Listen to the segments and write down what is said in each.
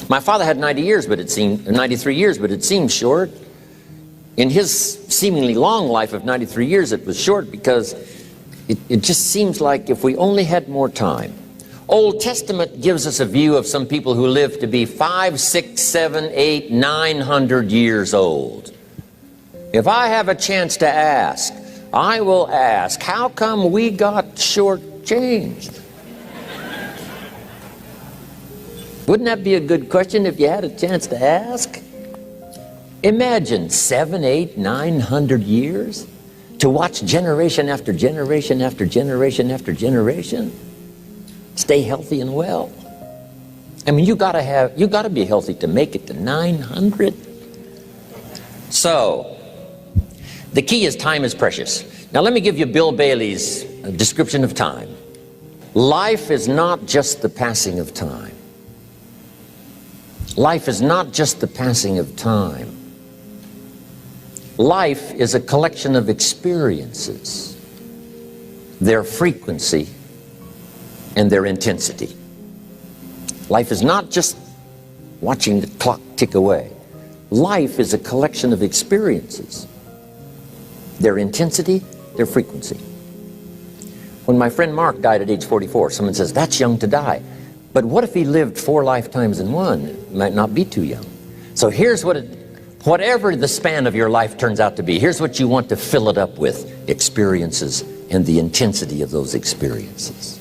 My father had 93 years, but it seemed short. In his seemingly long life of 93 years, it was short because it just seems like if we only had more time. Old Testament gives us a view of some people who lived to be 500, 600, 700, 800, 900 years old. If I have a chance to ask, I will ask, how come we got shortchanged? Wouldn't that be a good question if you had a chance to ask? Imagine 700, 800, 900 years to watch generation after generation after generation after generation stay healthy and well. I mean, you gotta be healthy to make it to 900. So, the key is time is precious. Now let me give you Bill Bailey's description of time. Life is not just the passing of time. Life is not just the passing of time. Life is a collection of experiences, their frequency and their intensity. Life is not just watching the clock tick away. Life is a collection of experiences, their intensity, their frequency. When my friend Mark died at age 44, someone says, that's young to die. But what if he lived 4 lifetimes in one? It might not be too young. So here's whatever the span of your life turns out to be, here's what you want to fill it up with: experiences and the intensity of those experiences.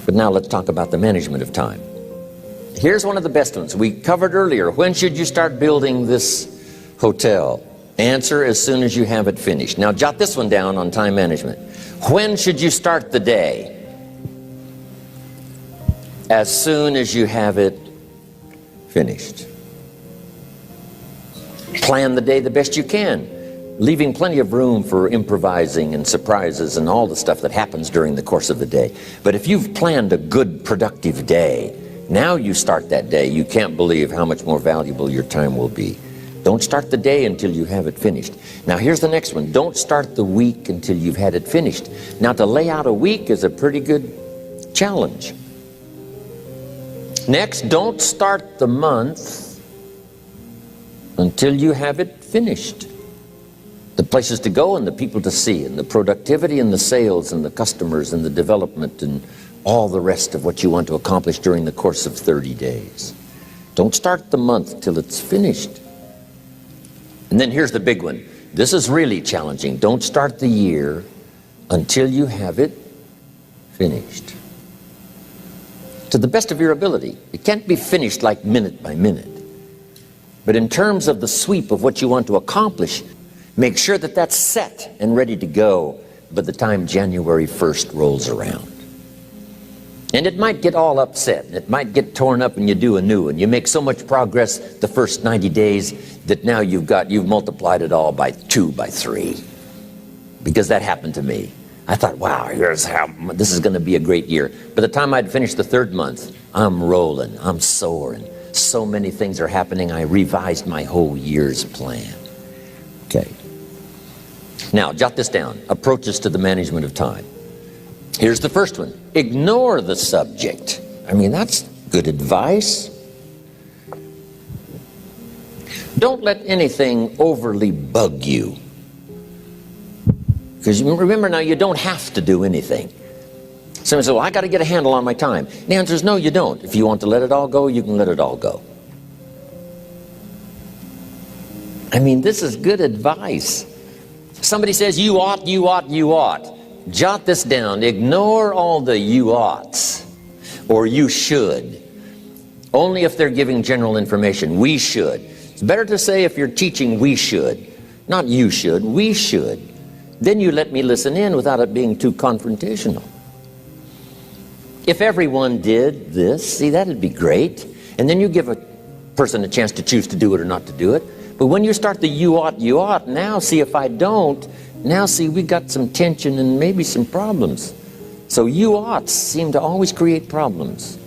But now let's talk about the management of time. Here's one of the best ones. We covered earlier, when should you start building this hotel? Answer, as soon as you have it finished. Now jot this one down on time management. When should you start the day? As soon as you have it finished. Plan the day the best you can, leaving plenty of room for improvising and surprises and all the stuff that happens during the course of the day. But if you've planned a good, productive day, now you start that day, you can't believe how much more valuable your time will be. Don't start the day until you have it finished. Now here's the next one. Don't start the week until you've had it finished. Now to lay out a week is a pretty good challenge. Next, don't start the month until you have it finished. The places to go and the people to see and the productivity and the sales and the customers and the development and all the rest of what you want to accomplish during the course of 30 days. Don't start the month till it's finished. And then here's the big one. This is really challenging. Don't start the year until you have it finished. To the best of your ability. It can't be finished like minute by minute. But in terms of the sweep of what you want to accomplish, make sure that that's set and ready to go by the time January 1st rolls around. And it might get all upset. It might get torn up and you do a new one. You make so much progress the first 90 days that now you've multiplied it all by 2, by 3. Because that happened to me. I thought, wow, here's how this is going to be a great year. By the time I'd finished the 3rd month, I'm rolling, I'm soaring. So many things are happening, I revised my whole year's plan. Okay. Now, jot this down. Approaches to the management of time. Here's the first one. Ignore the subject. I mean, that's good advice. Don't let anything overly bug you. Because remember now, you don't have to do anything. Someone says, well, I got to get a handle on my time. The answer is no, you don't. If you want to let it all go, you can let it all go. I mean, this is good advice. Somebody says, you ought, you ought, you ought. Jot this down. Ignore all the you oughts or you should. Only if they're giving general information. We should. It's better to say if you're teaching, we should. Not you should, we should. Then you let me listen in without it being too confrontational. If everyone did this, see, that'd be great. And then you give a person a chance to choose to do it or not to do it. But when you start the you ought, now see if I don't, now see we got some tension and maybe some problems. So you oughts seem to always create problems.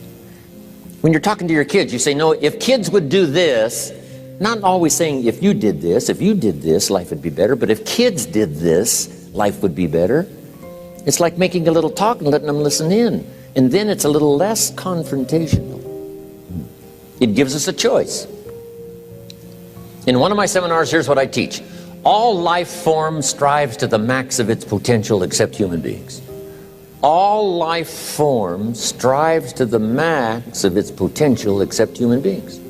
When you're talking to your kids, you say, no, if kids would do this, not always saying if you did this, life would be better. But if kids did this, life would be better. It's like making a little talk and letting them listen in. And then it's a little less confrontational. It gives us a choice. In one of my seminars, here's what I teach. All life form strives to the max of its potential except human beings. All life form strives to the max of its potential except human beings.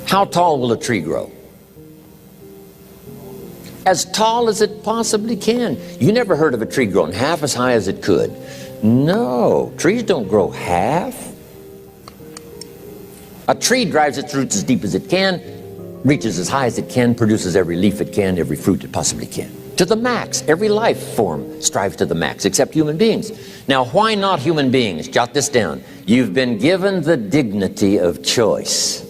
How tall will a tree grow? As tall as it possibly can. You never heard of a tree growing half as high as it could. No, trees don't grow half. A tree drives its roots as deep as it can, reaches as high as it can, produces every leaf it can, every fruit it possibly can. To the max. Every life form strives to the max, except human beings. Now, why not human beings? Jot this down. You've been given the dignity of choice.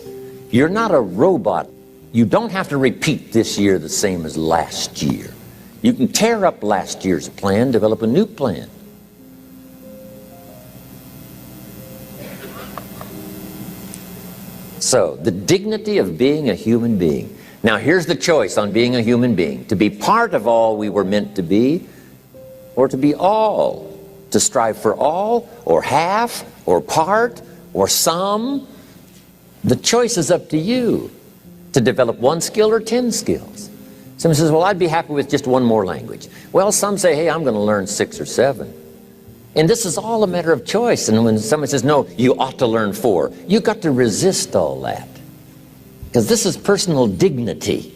You're not a robot. You don't have to repeat this year the same as last year. You can tear up last year's plan, develop a new plan. So, the dignity of being a human being. Now, here's the choice on being a human being. To be part of all we were meant to be, or to be all. To strive for all, or half, or part, or some. The choice is up to you. To develop one skill or 10 skills. Someone says, well, I'd be happy with just one more language. Well, some say, hey, I'm going to learn 6 or 7. And this is all a matter of choice. And when someone says, no, you ought to learn 4, you've got to resist all that. Because this is personal dignity.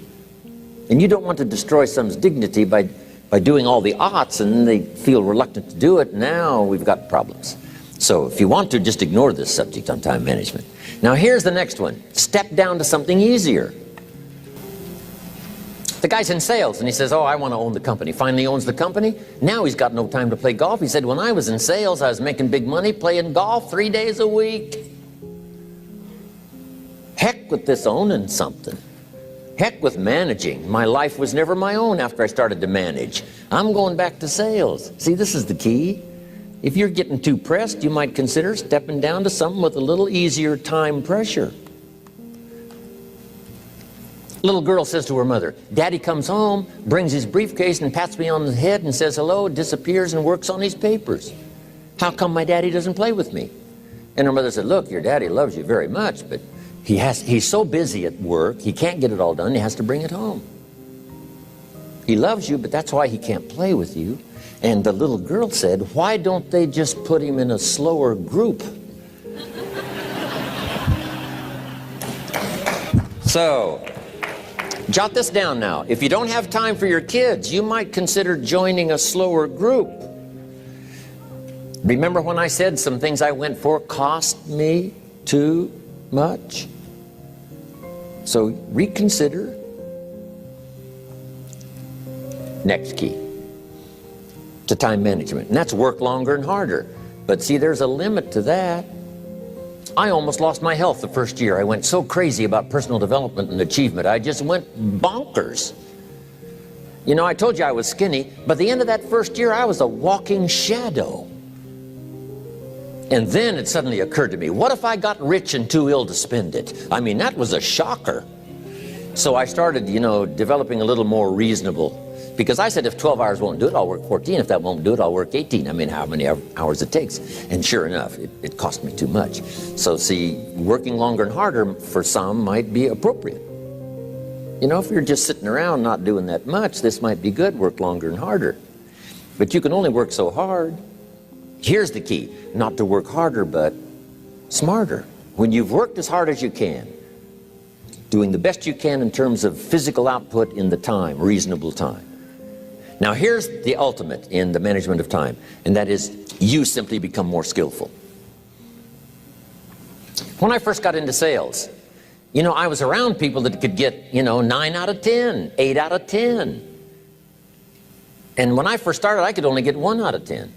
And you don't want to destroy someone's dignity by doing all the oughts, and then they feel reluctant to do it. Now we've got problems. So if you want to, just ignore this subject on time management. Now here's the next one. Step down to something easier. The guy's in sales and he says, oh, I want to own the company. Finally owns the company. Now he's got no time to play golf. He said, when I was in sales, I was making big money playing golf 3 days a week. Heck with this owning something. Heck with managing. My life was never my own after I started to manage. I'm going back to sales. See, this is the key. If you're getting too pressed, you might consider stepping down to something with a little easier time pressure. Little girl says to her mother, Daddy comes home, brings his briefcase and pats me on the head and says hello, disappears and works on his papers. How come my daddy doesn't play with me? And her mother said, look, your daddy loves you very much, but he's so busy at work, he can't get it all done, he has to bring it home. He loves you, but that's why he can't play with you. And the little girl said, why don't they just put him in a slower group? So, jot this down now. If you don't have time for your kids, you might consider joining a slower group. Remember when I said some things I went for cost me too much? So reconsider. Next key to time management, and that's work longer and harder. But see, there's a limit to that. I almost lost my health the first year. I went so crazy about personal development and achievement. I just went bonkers. You know, I told you I was skinny, but at the end of that first year, I was a walking shadow. And then it suddenly occurred to me, what if I got rich and too ill to spend it? I mean, that was a shocker. So I started, developing a little more reasonable. Because I said, if 12 hours won't do it, I'll work 14. If that won't do it, I'll work 18. I mean, how many hours it takes. And sure enough, it cost me too much. So see, working longer and harder for some might be appropriate. If you're just sitting around not doing that much, this might be good, work longer and harder. But you can only work so hard. Here's the key, not to work harder, but smarter. When you've worked as hard as you can, doing the best you can in terms of physical output in the time, reasonable time. Now here's the ultimate in the management of time, and that is you simply become more skillful. When I first got into sales, I was around people that could get, 9 out of 10, 8 out of 10. And when I first started, I could only get 1 out of 10.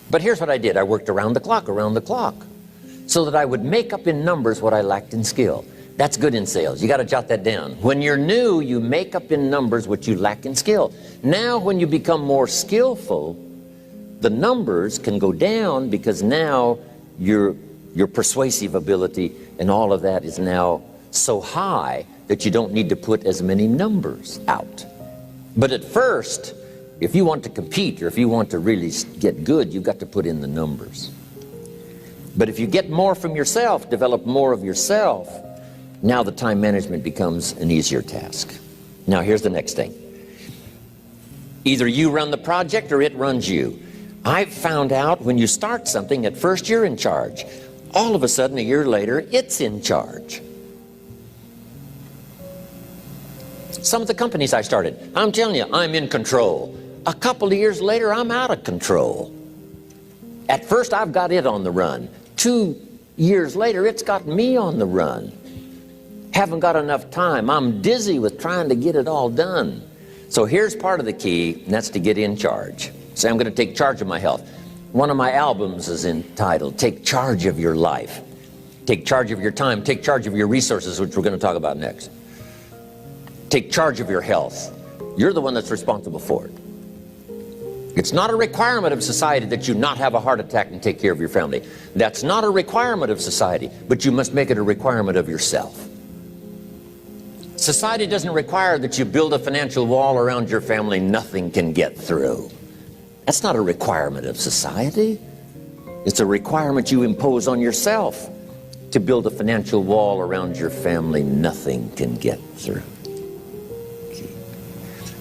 But here's what I did. I worked around the clock, so that I would make up in numbers what I lacked in skill. That's good in sales. You got to jot that down. When you're new, you make up in numbers what you lack in skill. Now, when you become more skillful, the numbers can go down because now your persuasive ability and all of that is now so high that you don't need to put as many numbers out. But at first, If you want to compete or if you want to really get good, you've got to put in the numbers. But if you get more from yourself, develop more of yourself, now the time management becomes an easier task. Now here's the next thing. Either you run the project or it runs you. I've found out when you start something, at first you're in charge. All of a sudden, a year later, it's in charge. Some of the companies I started, I'm telling you, I'm in control. A couple of years later, I'm out of control. At first, I've got it on the run. 2 years later, it's got me on the run. Haven't got enough time. I'm dizzy with trying to get it all done. So here's part of the key, and that's to get in charge. Say, I'm going to take charge of my health. One of my albums is entitled, Take Charge of Your Life. Take charge of your time. Take charge of your resources, which we're going to talk about next. Take charge of your health. You're the one that's responsible for it. It's not a requirement of society that you not have a heart attack and take care of your family. That's not a requirement of society, but you must make it a requirement of yourself. Society doesn't require that you build a financial wall around your family nothing can get through. That's not a requirement of society. It's a requirement you impose on yourself to build a financial wall around your family nothing can get through.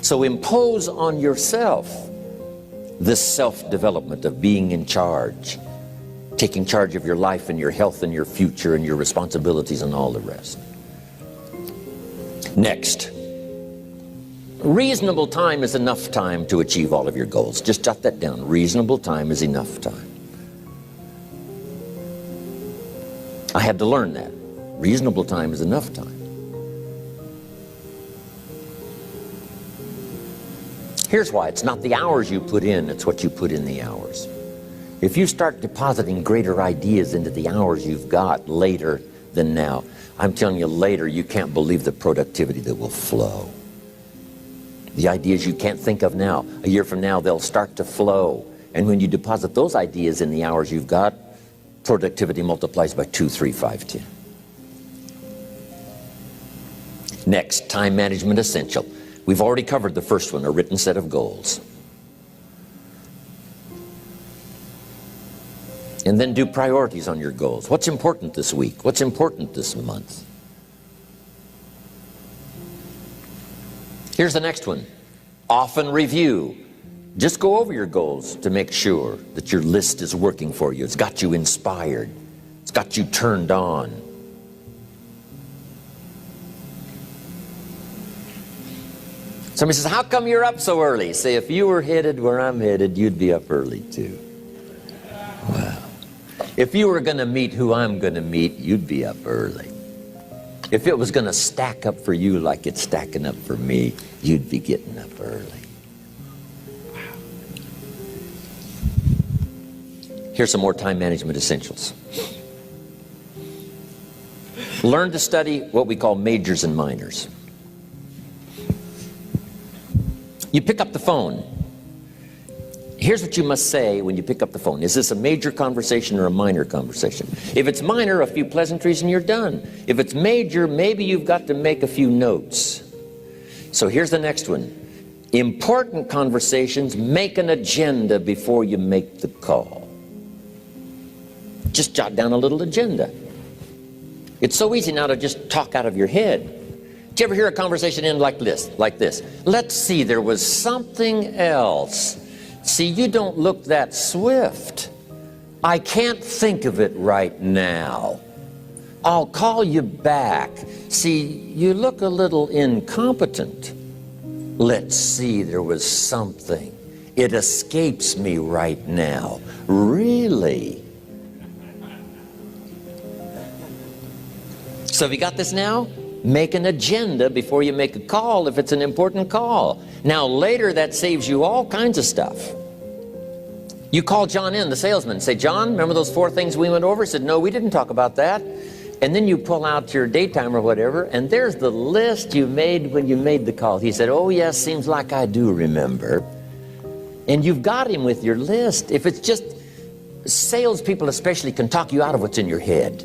So impose on yourself this self-development of being in charge, taking charge of your life and your health and your future and your responsibilities and all the rest. Next, reasonable time is enough time to achieve all of your goals. Just jot that down. Reasonable time is enough time. I had to learn that. Reasonable time is enough time. Here's why. It's not the hours you put in, it's what you put in the hours. If you start depositing greater ideas into the hours you've got later than now, I'm telling you, later you can't believe the productivity that will flow. The ideas you can't think of now, a year from now, they'll start to flow. And when you deposit those ideas in the hours you've got, productivity multiplies by 2, 3, 5, 10. Next, time management essential. We've already covered the first one, a written set of goals. And then do priorities on your goals. What's important this week? What's important this month? Here's the next one. Often review. Just go over your goals to make sure that your list is working for you. It's got you inspired. It's got you turned on. Somebody says, how come you're up so early? Say, if you were headed where I'm headed, you'd be up early too. Wow. If you were going to meet who I'm going to meet, you'd be up early. If it was going to stack up for you like it's stacking up for me, you'd be getting up early. Wow. Here's some more time management essentials. Learn to study what we call majors and minors. You pick up the phone. Here's what you must say when you pick up the phone. Is this a major conversation or a minor conversation? If it's minor, a few pleasantries and you're done. If it's major, maybe you've got to make a few notes. So here's the next one. Important conversations, make an agenda before you make the call. Just jot down a little agenda. It's so easy now to just talk out of your head. Did you ever hear a conversation end like this? Let's see, there was something else. See, you don't look that swift. I can't think of it right now. I'll call you back. See, you look a little incompetent. Let's see, there was something. It escapes me right now. Really? So have you got this now? Make an agenda before you make a call if it's an important call. Now later that saves you all kinds of stuff. You call John in, the salesman, say, John, remember those 4 things we went over? He said, no, we didn't talk about that. And then you pull out your daytime or whatever, and there's the list you made when you made the call. He said, oh yes, seems like I do remember. And you've got him with your list. If it's just, salespeople especially can talk you out of what's in your head.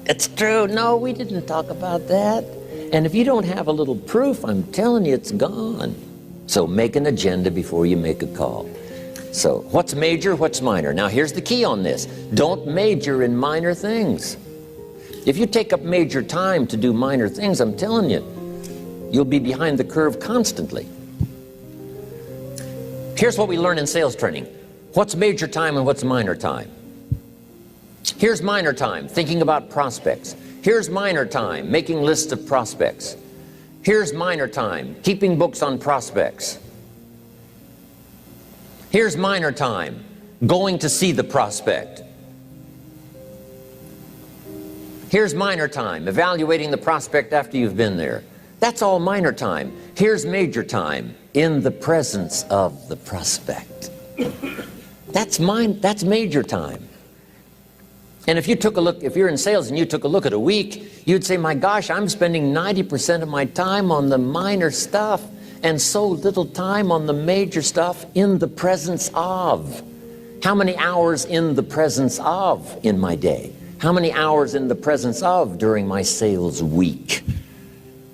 It's true. No, we didn't talk about that. And if you don't have a little proof, I'm telling you, it's gone. So make an agenda before you make a call. So what's major, what's minor? Now here's the key on this. Don't major in minor things. If you take up major time to do minor things, I'm telling you, you'll be behind the curve constantly. Here's what we learn in sales training. What's major time and what's minor time? Here's minor time, thinking about prospects. Here's minor time, making lists of prospects. Here's minor time, keeping books on prospects. Here's minor time, going to see the prospect. Here's minor time, evaluating the prospect after you've been there. That's all minor time. Here's major time, in the presence of the prospect. That's major time. And if you took a look, if you're in sales and you took a look at a week, you'd say, my gosh, I'm spending 90% of my time on the minor stuff and so little time on the major stuff in the presence of. How many hours in the presence of in my day? How many hours in the presence of during my sales week?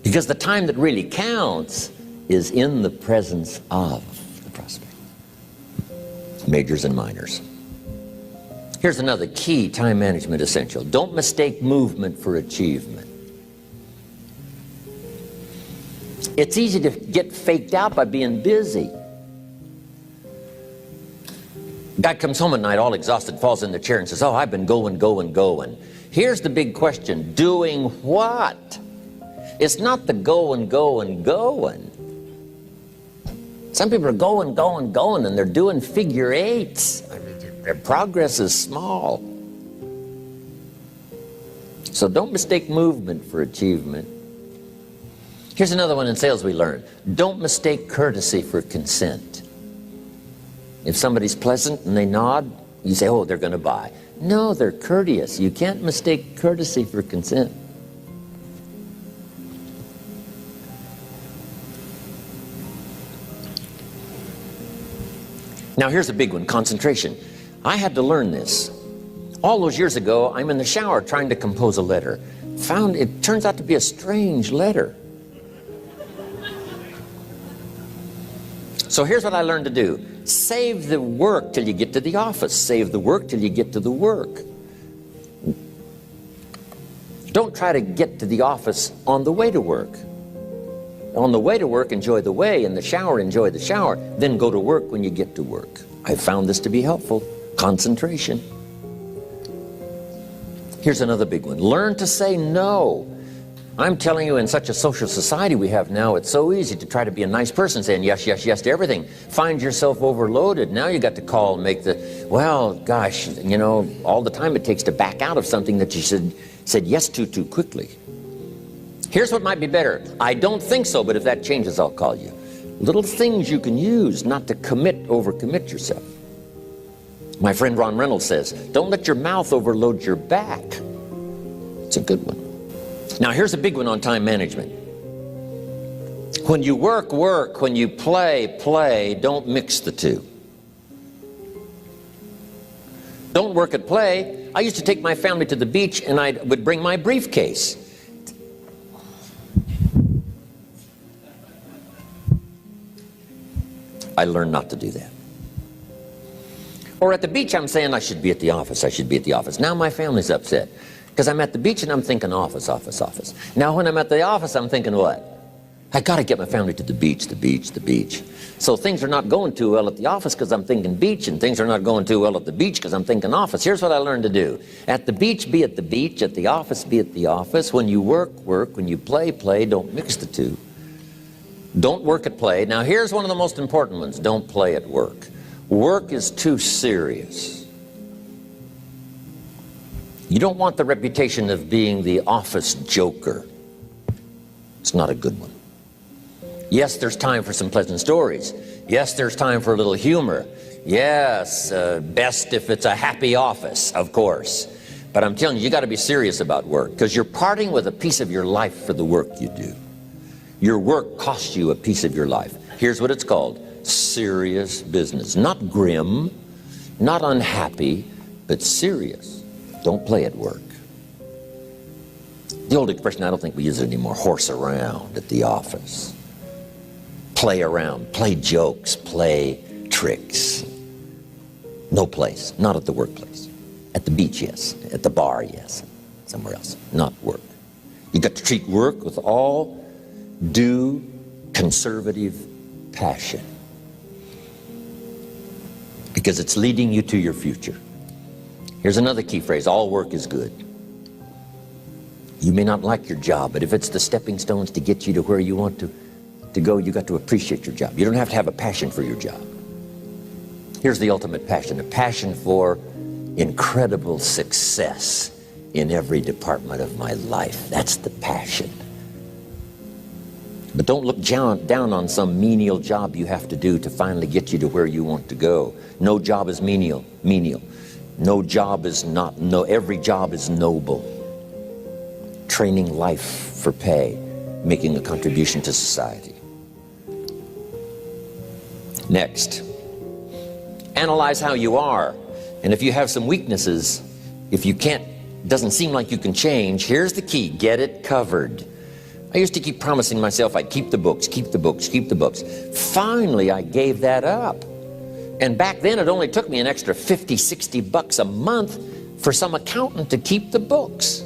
Because the time that really counts is in the presence of the prospect. Majors and minors. Here's another key time management essential. Don't mistake movement for achievement. It's easy to get faked out by being busy. Guy comes home at night all exhausted, falls in the chair and says, oh, I've been going. Here's the big question. Doing what? It's not the going. Some people are going, and they're doing figure eights. I mean, their progress is small. So don't mistake movement for achievement. Here's another one in sales we learned. Don't mistake courtesy for consent. If somebody's pleasant and they nod, you say, oh, they're going to buy. No, they're courteous. You can't mistake courtesy for consent. Now here's a big one, concentration. I had to learn this. All those years ago, I'm in the shower trying to compose a letter. Found it turns out to be a strange letter. So here's what I learned to do. Save the work till you get to the office. Save the work till you get to the work. Don't try to get to the office on the way to work. On the way to work, enjoy the way. In the shower, enjoy the shower. Then go to work when you get to work. I found this to be helpful. Concentration. Here's another big one. Learn to say no. I'm telling you, in such a social society we have now, it's so easy to try to be a nice person, saying yes, yes, yes to everything. Find yourself overloaded. Now you got to call and make the, well, gosh, you know, all the time it takes to back out of something that you said yes to too quickly. Here's what might be better. I don't think so, but if that changes, I'll call you. Little things you can use not to overcommit yourself. My friend Ron Reynolds says, don't let your mouth overload your back. It's a good one. Now here's a big one on time management. When you work, work. When you play, play. Don't mix the two. Don't work at play. I used to take my family to the beach and I would bring my briefcase. I learned not to do that. Or at the beach, I'm saying I should be at the office. I should be at the office. Now my family's upset because I'm at the beach and I'm thinking office, office, office. Now when I'm at the office, I'm thinking what? I got to get my family to the beach, the beach, the beach. So things are not going too well at the office because I'm thinking beach, and things are not going too well at the beach because I'm thinking office. Here's what I learned to do. At the beach, be at the beach. At the office, be at the office. When you work, work. When you play, play. Don't mix the two. Don't work at play. Now here's one of the most important ones. Don't play at work. Work is too serious. You don't want the reputation of being the office joker. It's not a good one. Yes, there's time for some pleasant stories. Yes, there's time for a little humor. Yes, best if it's a happy office, of course. But I'm telling you, you got to be serious about work because you're parting with a piece of your life for the work you do. Your work costs you a piece of your life. Here's what it's called. Serious business. Not grim, not unhappy, but serious. Don't play at work. The old expression, I don't think we use it anymore, horse around at the office. play around, play jokes, play tricks. No place, not at the workplace. At the beach, yes. At the bar, yes. Somewhere else, not work. You got to treat work with all due conservative passion, because it's leading you to your future. Here's another key phrase: all work is good. You may not like your job, but if it's the stepping stones to get you to where you want to go, you got to appreciate your job. You don't have to have a passion for your job. Here's the ultimate passion: a passion for incredible success in every department of my life. That's the passion. But don't look down on some menial job you have to do to finally get you to where you want to go. No job is menial. No job is not, no, every job is noble. Training life for pay, making a contribution to society. Next, analyze how you are. And if you have some weaknesses, if you can't, doesn't seem like you can change, here's the key: get it covered. I used to keep promising myself I'd keep the books, keep the books, keep the books. Finally, I gave that up. And back then, it only took me an extra $50-60 a month for some accountant to keep the books.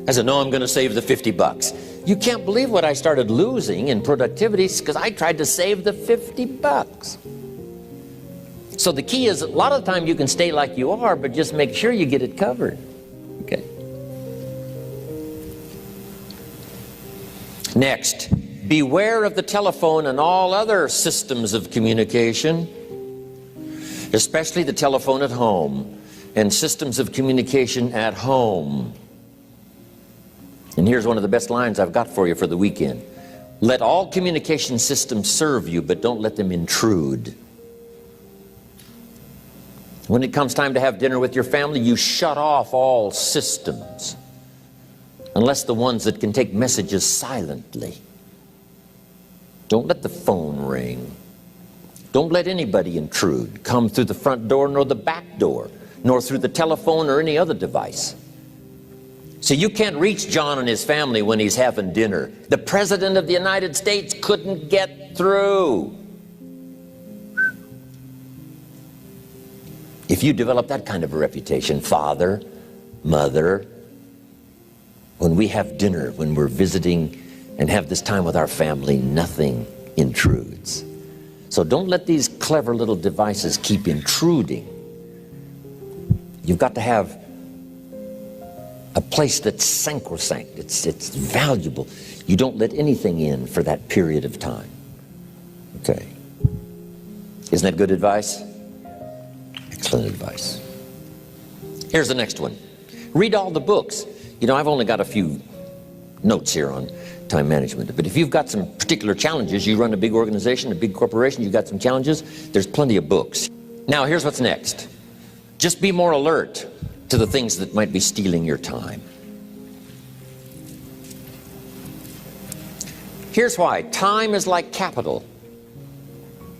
I said, no, I'm going to save the $50. You can't believe what I started losing in productivity because I tried to save the $50. So the key is, a lot of the time you can stay like you are, but just make sure you get it covered. Okay. Next, beware of the telephone and all other systems of communication, especially the telephone at home and systems of communication at home. And here's one of the best lines I've got for you for the weekend: let all communication systems serve you, but don't let them intrude. When it comes time to have dinner with your family, you shut off all systems, unless the ones that can take messages silently. Don't let the phone ring. Don't let anybody intrude, come through the front door nor the back door, nor through the telephone or any other device. So you can't reach John and his family when he's having dinner. The President of the United States couldn't get through. If you develop that kind of a reputation, father, mother, when we have dinner, when we're visiting and have this time with our family, nothing intrudes. So don't let these clever little devices keep intruding. You've got to have a place that's sacrosanct, it's valuable. You don't let anything in for that period of time. Okay. Isn't that good advice? Excellent advice. Here's the next one. Read all the books. You know, I've only got a few notes here on time management, but if you've got some particular challenges, you run a big organization, a big corporation, you've got some challenges, there's plenty of books. Now, here's what's next. Just be more alert to the things that might be stealing your time. Here's why. Time is like capital.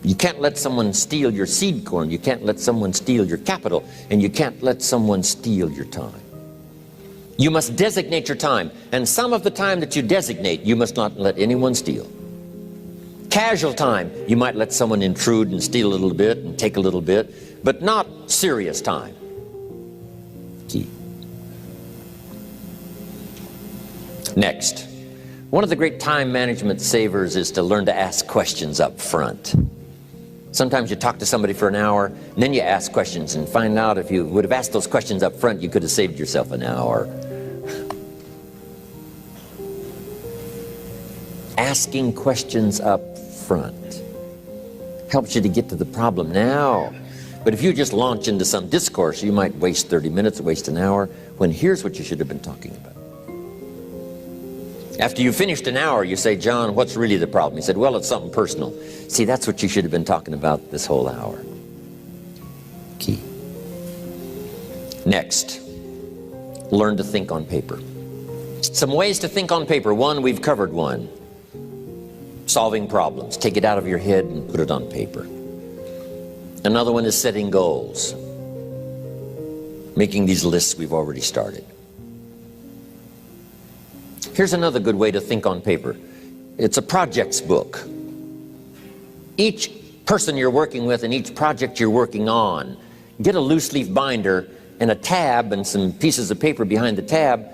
You can't let someone steal your seed corn, you can't let someone steal your capital, and you can't let someone steal your time. You must designate your time, and some of the time that you designate, you must not let anyone steal. Casual time, you might let someone intrude and steal a little bit and take a little bit, but not serious time. Key. Next, one of the great time management savers is to learn to ask questions up front. Sometimes you talk to somebody for an hour, and then you ask questions and find out if you would have asked those questions up front, you could have saved yourself an hour. Asking questions up front helps you to get to the problem now. But if you just launch into some discourse, you might waste 30 minutes, waste an hour, when here's what you should have been talking about. After you finished an hour, you say, John, what's really the problem? He said, well, it's something personal. See, that's what you should have been talking about this whole hour. Key. Next, learn to think on paper. Some ways to think on paper. One, we've covered one. Solving problems. Take it out of your head and put it on paper. Another one is setting goals. Making these lists we've already started. Here's another good way to think on paper. It's a projects book. each person you're working with and each project you're working on, get a loose leaf binder and a tab and some pieces of paper behind the tab,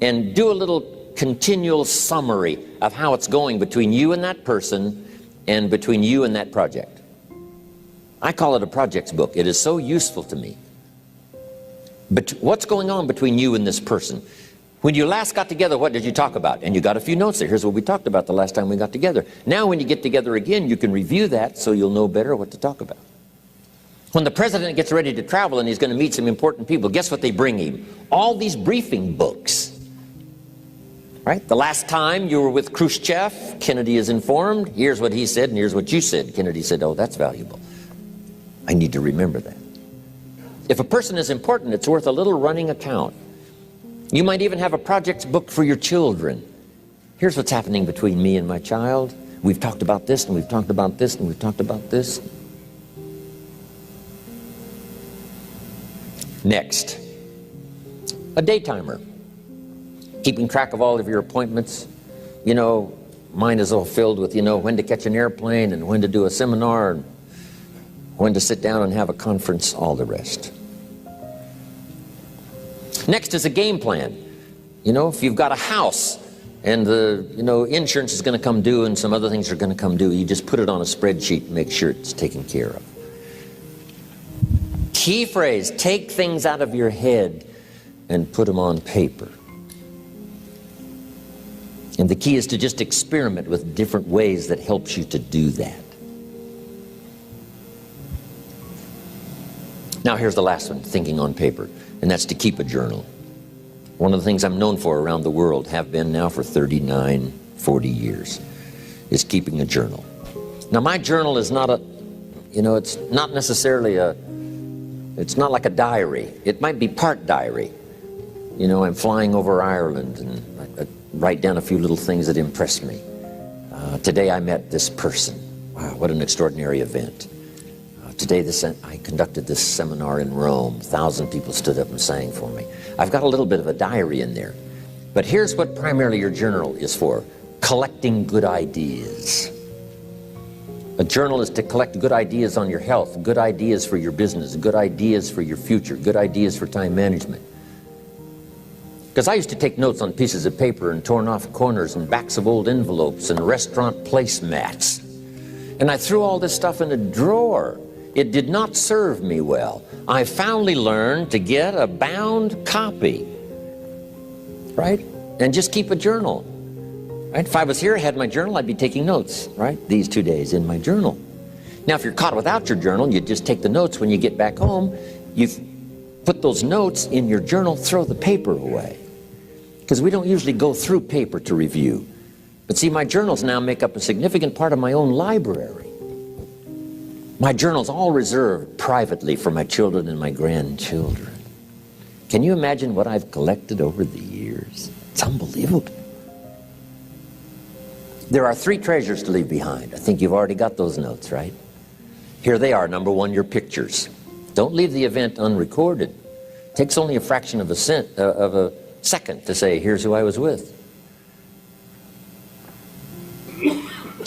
and do a little continual summary of how it's going between you and that person and between you and that project. I call it a projects book. It is so useful to me. But what's going on between you and this person? When you last got together, what did you talk about? And you got a few notes there. Here's what we talked about the last time we got together. Now when you get together again, you can review that so you'll know better what to talk about. When the president gets ready to travel and he's going to meet some important people, guess what they bring him? All these briefing books. Right? The last time you were with Khrushchev, Kennedy is informed. Here's what he said and here's what you said. Kennedy said, oh, that's valuable. I need to remember that. If a person is important, it's worth a little running account. You might even have a projects book for your children. Here's what's happening between me and my child. We've talked about this, and we've talked about this, and we've talked about this. Next, a day timer. Keeping track of all of your appointments. You know, mine is all filled with, when to catch an airplane, and when to do a seminar, and when to sit down and have a conference, all the rest. Next is a game plan. If you've got a house and the insurance is going to come due and some other things are going to come due, you just put it on a spreadsheet and make sure it's taken care of. Key phrase, take things out of your head and put them on paper. And the key is to just experiment with different ways that helps you to do that. Now here's the last one, thinking on paper, and that's to keep a journal. One of the things I'm known for around the world, have been now for 39, 40 years, is keeping a journal. Now my journal is not it's not necessarily it's not like a diary. It might be part diary. I'm flying over Ireland and I write down a few little things that impress me. Today I met this person. Wow, what an extraordinary event. Today I conducted this seminar in Rome. 1,000 people stood up and sang for me. I've got a little bit of a diary in there. But here's what primarily your journal is for. Collecting good ideas. A journal is to collect good ideas on your health, good ideas for your business, good ideas for your future, good ideas for time management. Because I used to take notes on pieces of paper and torn off corners and backs of old envelopes and restaurant placemats. And I threw all this stuff in a drawer. It did not serve me well. I finally learned to get a bound copy, right? And just keep a journal, right? If I was here, I had my journal, I'd be taking notes, right? These 2 days in my journal. Now, if you're caught without your journal, you just take the notes when you get back home. You put those notes in your journal, throw the paper away. Because we don't usually go through paper to review. But see, my journals now make up a significant part of my own library. My journal's all reserved privately for my children and my grandchildren. Can you imagine what I've collected over the years? It's unbelievable. There are 3 treasures to leave behind. I think you've already got those notes, right? Here they are. Number 1, your pictures. Don't leave the event unrecorded. It takes only a fraction of a second to say, here's who I was with.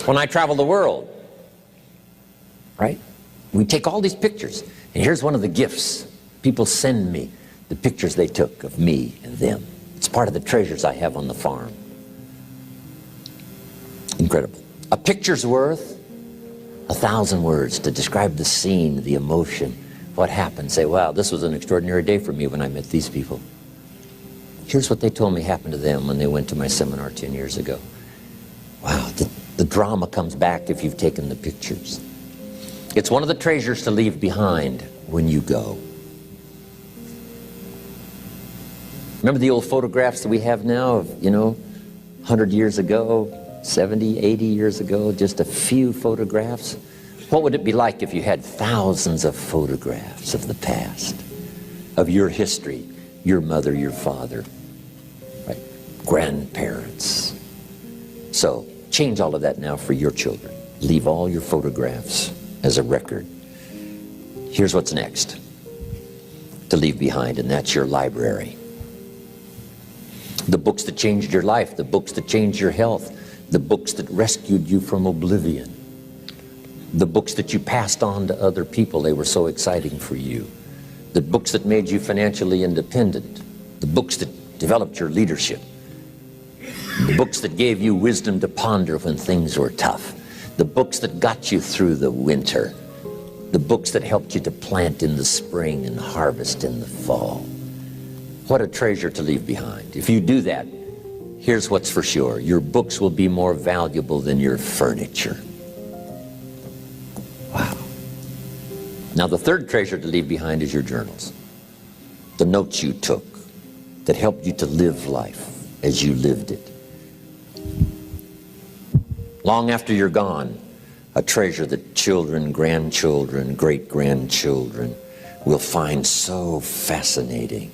When I travel the world, right? We take all these pictures, and here's one of the gifts. People send me the pictures they took of me and them. It's part of the treasures I have on the farm. Incredible. A picture's worth 1,000 words to describe the scene, the emotion, what happened. Say, wow, this was an extraordinary day for me when I met these people. Here's what they told me happened to them when they went to my seminar 10 years ago. Wow, the drama comes back if you've taken the pictures. It's one of the treasures to leave behind when you go. Remember the old photographs that we have now of, 100 years ago, 70, 80 years ago, just a few photographs? What would it be like if you had thousands of photographs of the past, of your history, your mother, your father, right? Grandparents? So change all of that now for your children. Leave all your photographs as a record. Here's what's next to leave behind, and that's your library. The books that changed your life, the books that changed your health, the books that rescued you from oblivion. The books that you passed on to other people, they were so exciting for you. The books that made you financially independent. The books that developed your leadership. The books that gave you wisdom to ponder when things were tough. The books that got you through the winter. The books that helped you to plant in the spring and harvest in the fall. What a treasure to leave behind. If you do that, here's what's for sure. Your books will be more valuable than your furniture. Wow. Now the third treasure to leave behind is your journals. The notes you took that helped you to live life as you lived it. Long after you're gone, a treasure that children, grandchildren, great-grandchildren will find so fascinating.